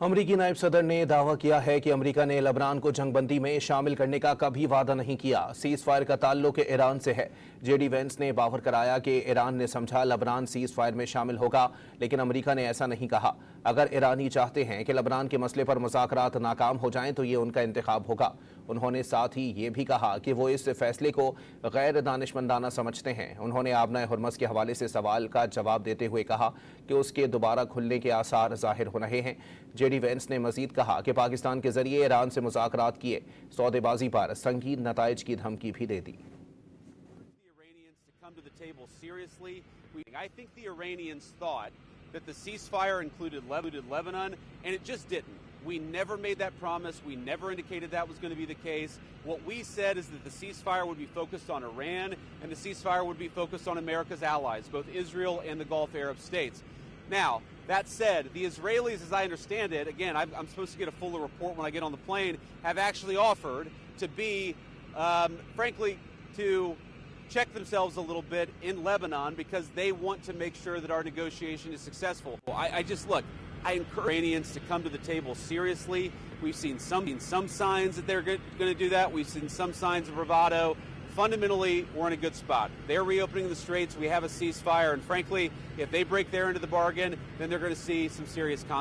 अमरीकी नायब सदर ने दावा किया है कि अमरीका ने लेबनान को जंगबंदी में शामिल करने का कभी वादा नहीं किया। सीज फायर का ताल्लुक ईरान से है। जेडी वेंस ने बावर कराया कि ईरान ने समझा लेबनान सीज फायर में शामिल होगा, लेकिन अमरीका ने ऐसा नहीं कहा। अगर ईरानी चाहते हैं कि लेबनान के मसले पर मुज़ाकरात नाकाम हो जाएं तो ये उनका इंतखाब होगा। उन्होंने साथ ही ये भी कहा कि वो इस फैसले को गैर दानिशमंदाना समझते हैं। उन्होंने आबना हुर्मस के हवाले से सवाल का जवाब देते हुए कहा कि उसके दोबारा खुलने के आसार जाहिर हो रहे हैं। जेडी वेंस ने मजीद कहा कि पाकिस्तान के जरिए ईरान से मुज़ाकरात किए सौदेबाजी पर संगीन नतائج की धमकी भी दे दी। I think the Iranians thought that the ceasefire included Lebanon, and it just didn't. We never made that promise. We never indicated that was going to be the case. What we said is that the ceasefire would be focused on Iran, and the ceasefire would be focused on America's allies, both Israel and the Gulf Arab states. Now, that said, the Israelis, as I understand it, again, I'm supposed to get a fuller report when I get on the plane, have actually offered to be, frankly, to check themselves a little bit in Lebanon because they want to make sure that our negotiation is successful. I encourage Iranians to come to the table seriously. We've seen some signs that they're going to do that. We've seen some signs of bravado. Fundamentally, we're in a good spot. They're reopening the straits. We have a ceasefire. And frankly, if they break their end of the bargain, then they're going to see some serious consequences.